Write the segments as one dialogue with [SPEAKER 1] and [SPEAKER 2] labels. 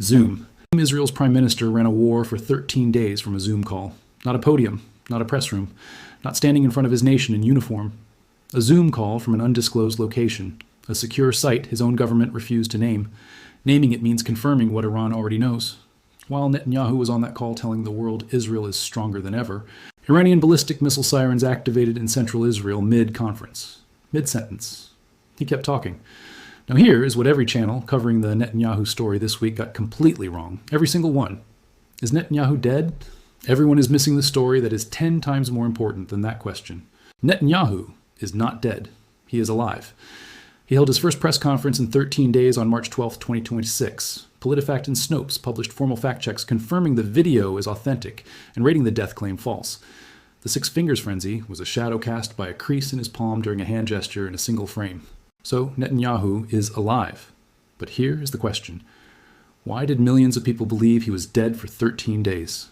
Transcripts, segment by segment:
[SPEAKER 1] Zoom. Israel's prime minister ran a war for 13 days from a Zoom call. Not a podium, not a press room, not standing in front of his nation in uniform. A Zoom call from an undisclosed location, a secure site his own government refused to name. Naming it means confirming what Iran already knows. While Netanyahu was on that call telling the world Israel is stronger than ever, Iranian ballistic missile sirens activated in central Israel mid-conference, mid-sentence. He kept talking. Now here is what every channel covering the Netanyahu story this week got completely wrong. Every single one. Is Netanyahu dead? Everyone is missing the story that is 10 times more important than that question. Netanyahu is not dead. He is alive. He held his first press conference in 13 days on March 12, 2026. PolitiFact and Snopes published formal fact checks confirming the video is authentic and rating the death claim false. The six fingers frenzy was a shadow cast by a crease in his palm during a hand gesture in a single frame. So Netanyahu is alive. But here is the question. Why did millions of people believe he was dead for 13 days?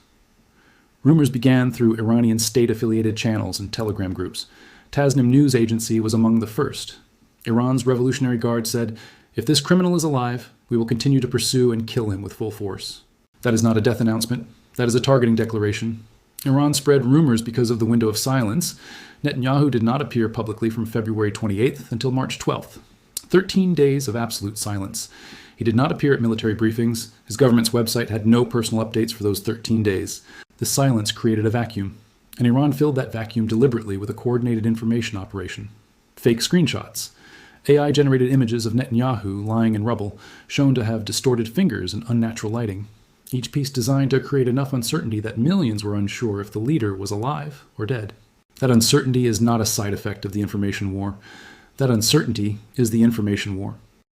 [SPEAKER 1] Rumors began through Iranian state-affiliated channels and telegram groups. Tasnim news agency was among the first. Iran's Revolutionary Guard said, "If this criminal is alive, we will continue to pursue and kill him with full force." That is not a death announcement. That is a targeting declaration. Iran spread rumors because of the window of silence. Netanyahu did not appear publicly from February 28th until March 12th. 13 days of absolute silence. He did not appear at military briefings. His government's website had no personal updates for those 13 days. The silence created a vacuum, and Iran filled that vacuum deliberately with a coordinated information operation. Fake screenshots. AI-generated images of Netanyahu lying in rubble, shown to have distorted fingers and unnatural lighting. Each piece designed to create enough uncertainty that millions were unsure if the leader was alive or dead. That uncertainty is not a side effect of the information war. That uncertainty is the information war.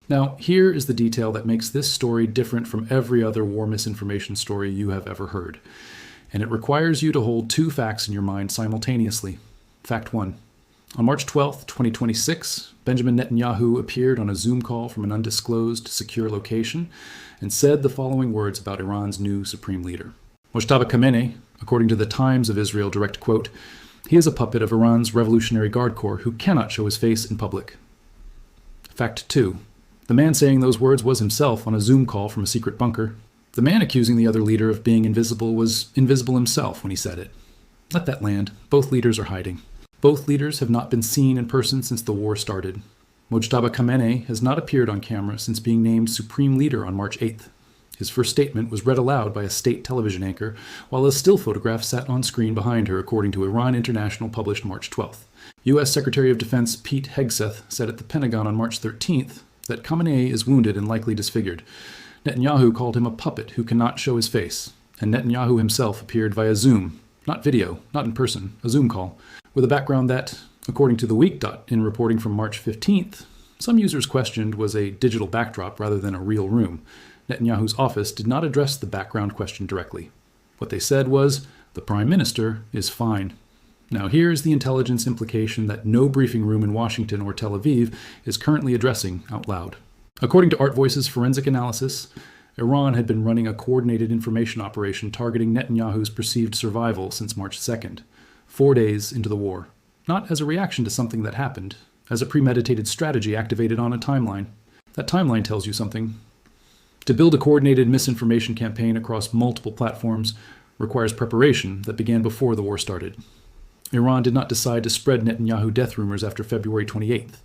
[SPEAKER 1] Now, here is the detail that makes this story different from every other war misinformation story you have ever heard. And it requires you to hold two facts in your mind simultaneously. Fact 1. On March 12, 2026, Benjamin Netanyahu appeared on a Zoom call from an undisclosed, secure location and said the following words about Iran's new supreme leader. Mojtaba Khamenei, according to the Times of Israel direct quote, "He is a puppet of Iran's Revolutionary Guard Corps who cannot show his face in public." Fact 2. The man saying those words was himself on a Zoom call from a secret bunker. The man accusing the other leader of being invisible was invisible himself when he said it. Let that land. Both leaders are hiding. Both leaders have not been seen in person since the war started. Mojtaba Khamenei has not appeared on camera since being named supreme leader on March 8th. His first statement was read aloud by a state television anchor, while a still photograph sat on screen behind her, according to Iran International published March 12th. U.S. Secretary of Defense Pete Hegseth said at the Pentagon on March 13th that Khamenei is wounded and likely disfigured. Netanyahu called him a puppet who cannot show his face, and Netanyahu himself appeared via Zoom, not video, not in person, a Zoom call, with a background that, according to the Week in reporting from March 15th, some users questioned was a digital backdrop rather than a real room. Netanyahu's office did not address the background question directly. What they said was, the Prime Minister is fine. Now here's the intelligence implication that no briefing room in Washington or Tel Aviv is currently addressing out loud. According to Art Voice's forensic analysis, Iran had been running a coordinated information operation targeting Netanyahu's perceived survival since March 2nd, 4 days into the war. Not as a reaction to something that happened, as a premeditated strategy activated on a timeline. That timeline tells you something. To build a coordinated misinformation campaign across multiple platforms requires preparation that began before the war started. Iran did not decide to spread Netanyahu death rumors after February 28th.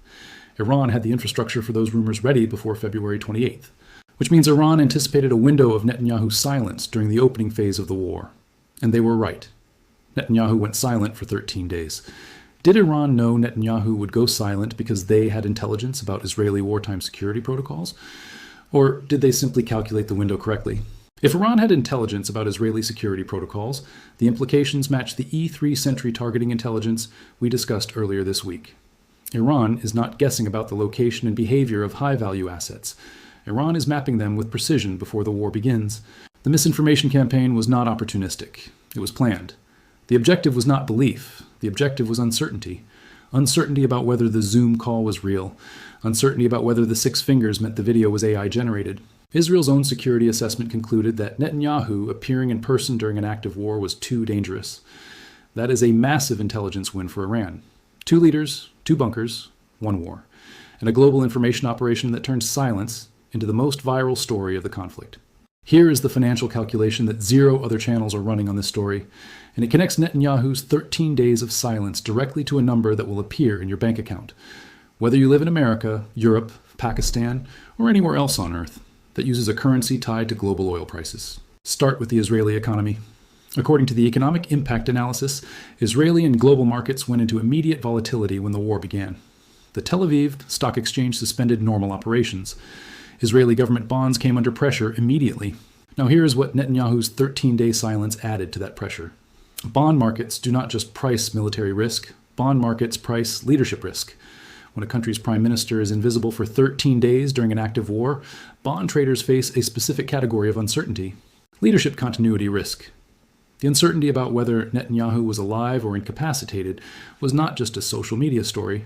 [SPEAKER 1] Iran had the infrastructure for those rumors ready before February 28th, which means Iran anticipated a window of Netanyahu's silence during the opening phase of the war. And they were right. Netanyahu went silent for 13 days. Did Iran know Netanyahu would go silent because they had intelligence about Israeli wartime security protocols? Or did they simply calculate the window correctly? If Iran had intelligence about Israeli security protocols, the implications match the E3 Sentry targeting intelligence we discussed earlier this week. Iran is not guessing about the location and behavior of high-value assets. Iran is mapping them with precision before the war begins. The misinformation campaign was not opportunistic. It was planned. The objective was not belief. The objective was uncertainty. Uncertainty about whether the Zoom call was real. Uncertainty about whether the six fingers meant the video was AI-generated. Israel's own security assessment concluded that Netanyahu appearing in person during an active war was too dangerous. That is a massive intelligence win for Iran. 2 leaders, 2 bunkers, 1 war, and a global information operation that turned silence into the most viral story of the conflict. Here is the financial calculation that 0 other channels are running on this story, and it connects Netanyahu's 13 days of silence directly to a number that will appear in your bank account, whether you live in America, Europe, Pakistan, or anywhere else on Earth that uses a currency tied to global oil prices. Start with the Israeli economy. According to the economic impact analysis, Israeli and global markets went into immediate volatility when the war began. The Tel Aviv Stock Exchange suspended normal operations. Israeli government bonds came under pressure immediately. Now here is what Netanyahu's 13-day silence added to that pressure. Bond markets do not just price military risk, bond markets price leadership risk. When a country's prime minister is invisible for 13 days during an active war, bond traders face a specific category of uncertainty: leadership continuity risk. The uncertainty about whether Netanyahu was alive or incapacitated was not just a social media story,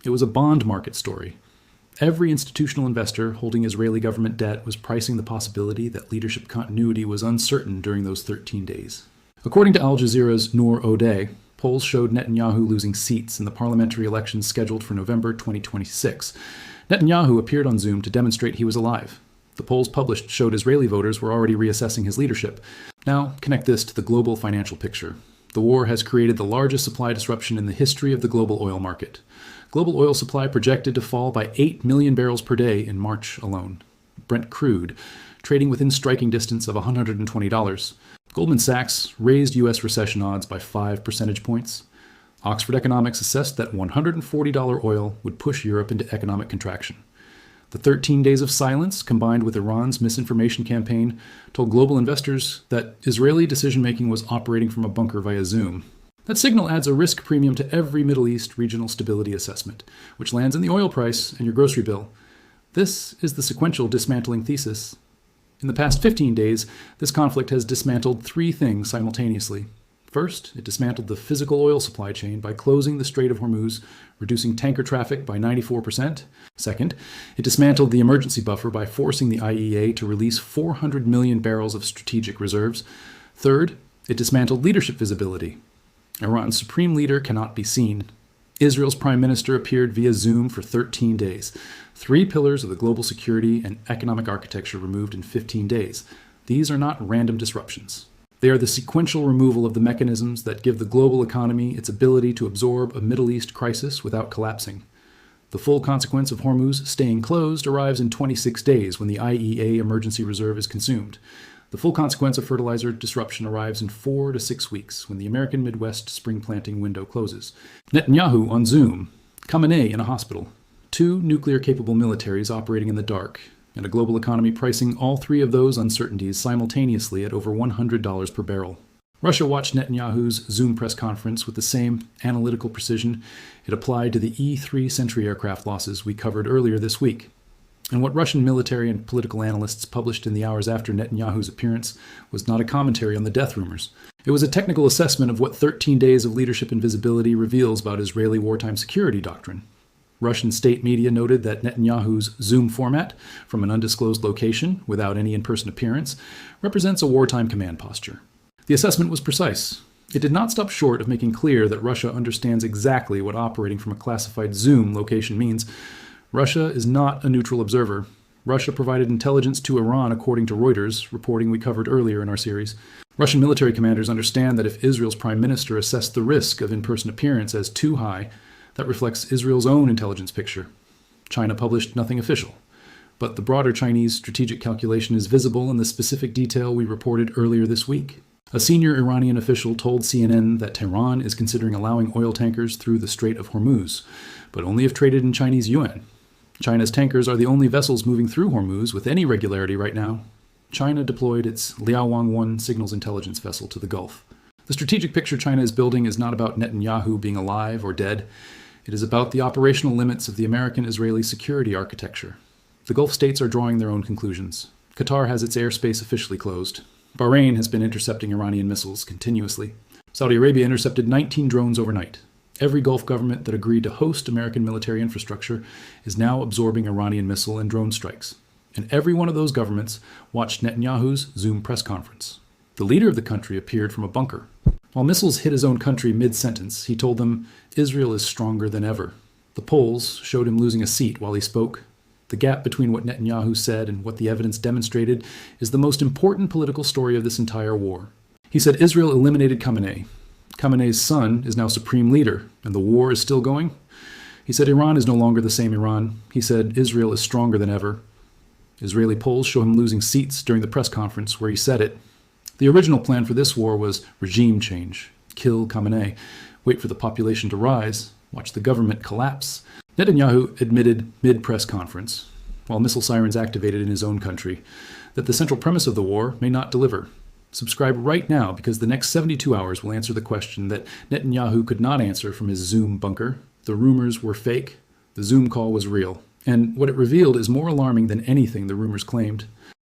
[SPEAKER 1] it was a bond market story. Every institutional investor holding Israeli government debt was pricing the possibility that leadership continuity was uncertain during those 13 days. According to Al Jazeera's Noor Odeh, polls showed Netanyahu losing seats in the parliamentary elections scheduled for November 2026. Netanyahu appeared on Zoom to demonstrate he was alive. The polls published showed Israeli voters were already reassessing his leadership. Now, connect this to the global financial picture. The war has created the largest supply disruption in the history of the global oil market. Global oil supply projected to fall by 8 million barrels per day in March alone. Brent crude, trading within striking distance of $120. Goldman Sachs raised U.S. recession odds by 5 percentage points. Oxford Economics assessed that $140 oil would push Europe into economic contraction. The 13 days of silence, combined with Iran's misinformation campaign, told global investors that Israeli decision-making was operating from a bunker via Zoom. That signal adds a risk premium to every Middle East regional stability assessment, which lands in the oil price and your grocery bill. This is the sequential dismantling thesis. In the past 15 days, this conflict has dismantled 3 things simultaneously. First, it dismantled the physical oil supply chain by closing the Strait of Hormuz, reducing tanker traffic by 94%. Second, it dismantled the emergency buffer by forcing the IEA to release 400 million barrels of strategic reserves. Third, it dismantled leadership visibility. Iran's supreme leader cannot be seen. Israel's prime minister appeared via Zoom for 13 days. 3 pillars of the global security and economic architecture removed in 15 days. These are not random disruptions. They are the sequential removal of the mechanisms that give the global economy its ability to absorb a Middle East crisis without collapsing. The full consequence of Hormuz staying closed arrives in 26 days when the IEA emergency reserve is consumed. The full consequence of fertilizer disruption arrives in 4 to 6 weeks when the American Midwest spring planting window closes. Netanyahu on Zoom, Khamenei in a hospital, 2 nuclear-capable militaries operating in the dark, and a global economy pricing all 3 of those uncertainties simultaneously at over $100 per barrel. Russia watched Netanyahu's Zoom press conference with the same analytical precision it applied to the E-3 Sentry aircraft losses we covered earlier this week. And what Russian military and political analysts published in the hours after Netanyahu's appearance was not a commentary on the death rumors. It was a technical assessment of what 13 days of leadership invisibility reveals about Israeli wartime security doctrine. Russian state media noted that Netanyahu's Zoom format, from an undisclosed location without any in-person appearance, represents a wartime command posture. The assessment was precise. It did not stop short of making clear that Russia understands exactly what operating from a classified Zoom location means. Russia is not a neutral observer. Russia provided intelligence to Iran according to Reuters, reporting we covered earlier in our series. Russian military commanders understand that if Israel's prime minister assessed the risk of in-person appearance as too high, that reflects Israel's own intelligence picture. China published nothing official, but the broader Chinese strategic calculation is visible in the specific detail we reported earlier this week. A senior Iranian official told CNN that Tehran is considering allowing oil tankers through the Strait of Hormuz, but only if traded in Chinese yuan. China's tankers are the only vessels moving through Hormuz with any regularity right now. China deployed its Liaowang-1 signals intelligence vessel to the Gulf. The strategic picture China is building is not about Netanyahu being alive or dead. It is about the operational limits of the American-Israeli security architecture. The Gulf states are drawing their own conclusions. Qatar has its airspace officially closed. Bahrain has been intercepting Iranian missiles continuously. Saudi Arabia intercepted 19 drones overnight. Every Gulf government that agreed to host American military infrastructure is now absorbing Iranian missile and drone strikes. And every one of those governments watched Netanyahu's Zoom press conference. The leader of the country appeared from a bunker. While missiles hit his own country mid-sentence, he told them, Israel is stronger than ever. The polls showed him losing a seat while he spoke. The gap between what Netanyahu said and what the evidence demonstrated is the most important political story of this entire war. He said Israel eliminated Khamenei. Khamenei's son is now supreme leader, and the war is still going. He said Iran is no longer the same Iran. He said Israel is stronger than ever. Israeli polls show him losing seats during the press conference where he said it. The original plan for this war was regime change. Kill Khamenei. Wait for the population to rise. Watch the government collapse. Netanyahu admitted mid-press conference, while missile sirens activated in his own country, that the central premise of the war may not deliver. Subscribe right now because the next 72 hours will answer the question that Netanyahu could not answer from his Zoom bunker. The rumors were fake. The Zoom call was real. And what it revealed is more alarming than anything the rumors claimed.